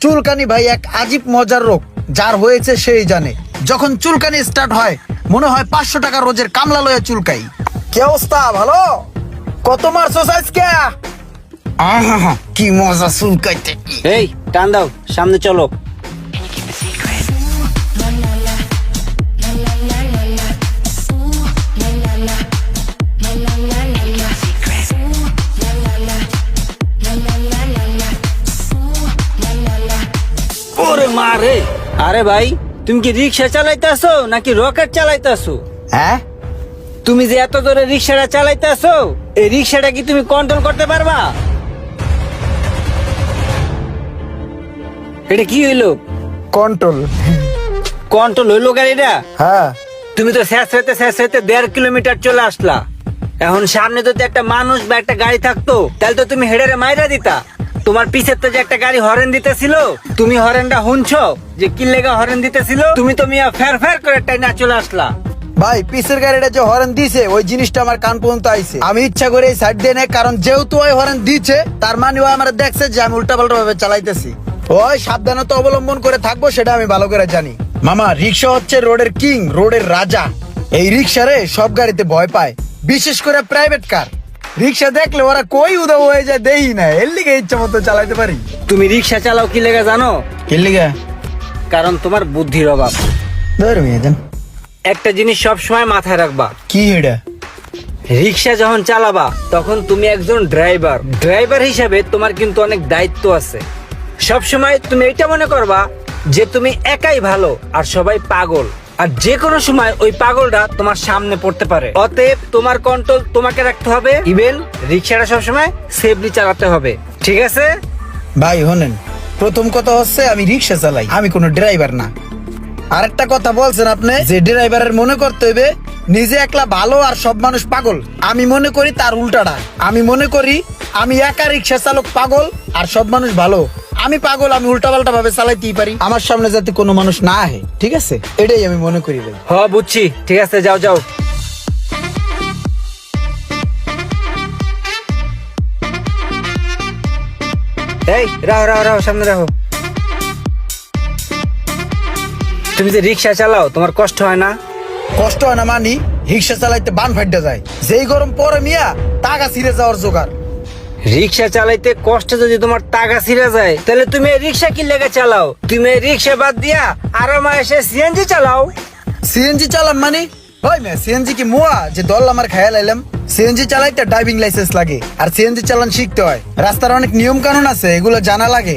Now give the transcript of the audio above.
চুলকানি ভাই এক আজীব মজার রোগ, যার হয়েছে সেই জানে। যখন চুলকানি স্টার্ট হয় মনে হয় 500 টাকা রোজের কামলা লয়ে চুলকাই। কি অবস্থা? ভালো? কত মারছস আজকে? আহা কি মজা চুলকাইতে। এই টান দাও, সামনে চলো। ওরে মারে! আরে ভাই, তুমি কি রিক্সা চালাইতেছো নাকি রকেট চালাইতেছো? হ্যাঁ, তুমি যে এত জোরে রিক্সাটা চালাইতেছো, এই রিক্সাটা কি তুমি কন্ট্রোল করতে পারবা? এটা কি হইলো? কন্ট্রোল। কন্ট্রোল হইলো গাড়িটা? হ্যাঁ, তুমি তো শেষ হইতে 1.5 কিলোমিটার চলে আসলা। এখন সামনে যদি একটা মানুষ বা একটা গাড়ি থাকতো, তাহলে তো তুমি হেডারে মাইরা দিতা। তোমার পিছের তো যে একটা গাড়ি হরেন দিতেছিল, তুমি হরেনটা শুনছো যে কি লেগা হরেন দিতেছিল? তুমি তো মিয়া ফের ফের করে টাইনা চলে আসলা। ভাই পিসের গাড়িটা যে হরেন দিছে ওই জিনিসটা আমার কান পর্যন্ত আইছে। আমি ইচ্ছা করে এই সাইড দিয়ে নেই, কারণ যেহেতু ওই হরেন দিছে তার মানে ও আমার দেখছে যে আমি উল্টাপাল্টা ভাবে চালাইতেছি। ওই সাবধানতা অবলম্বন করে থাকবো সেটা আমি ভালো করে জানি। মামা, রিক্সা হচ্ছে রোডের কিং, রোডের রাজা। এই রিক্সারে সব গাড়িতে ভয় পায়, বিশেষ করে প্রাইভেট কার। রিক্সা দেখলে ওরা কই উদাও হয়ে যায় দেই না, এর লিগে ইচ্ছা মতো চালাইতে পারি। তুমি রিক্সা চালাও কি লেগা জানো? এর লিগে কারণ তোমার বুদ্ধির অভাব। ধর মেয়েদেন। একটা জিনিস সব সময় মাথায় রাখবা, কি এটা? রিক্সা যখন চালাবা তখন তুমি একজন ড্রাইভার। ড্রাইভার হিসাবে তোমার কিন্তু অনেক দায়িত্ব আছে। সব সময় তুমি এটা মনে করবা যে তুমি একাই ভালো আর সবাই পাগল, আর যে কোনো সময় ওই পাগলটা তোমার সামনে পড়তে পারে। অতএব তোমার কন্ট্রোল তোমাকে রাখতে হবে, ইভেন রিক্সাটা সবসময় সেফলি চালাতে হবে, ঠিক আছে? ভাই হোনেন, প্রথম কথা হচ্ছে আমি রিক্সা চালাই, আমি কোনো ড্রাইভার না। আরেকটা কথা বলছেন আপনি যে ড্রাইভারের মনে করতে হবে নিজে একলা ভালো আর সব মানুষ পাগল। আমি মনে করি তার উল্টাটা। আমি মনে করি আমি একা রিক্সা চালক পাগল আর সব মানুষ ভালো। আমি পাগল, আমি উল্টাপাল্টা ভাবে চালাইতেই পারি, আমার সামনে যাতে কোনো মানুষ না আহে, ঠিক আছে? এটাই আমি মনে করি ভাই। হ, বুঝছি, ঠিক আছে, যাও যাও। এই রাহো রাহো রাহো, সামনে রাহো। তুমি যে রিক্সা চালাও তোমার কষ্ট হয় না? কষ্ট হয় না মানি, রিক্সা চালাইতে বান ফাইটে যায়। যেই গরম পরে মিয়া টাকা ছিঁড়ে যাওয়ার জোগাড়। রিক্সা চালাইতে কষ্ট যদি তোমার টাকা ছিঁড়ে যায়, তাহলে তুমি এই রিক্সা কি লেগে চালাও? তুমি এই রিক্সা বাদ দিয়া আরো মাসে সিএনজি চালাও। সিএনজি চালাম মানে? ওই মেয়ে, সিএনজি কি মুয়া যে দল আমার খেয়াল লাইলাম? সিএনজি চালাইতে ড্রাইভিং লাইসেন্স লাগে, আর সিএনজি চালান শিখতে হয়। রাস্তার অনেক নিয়ম কানুন আছে, এগুলো জানা লাগে।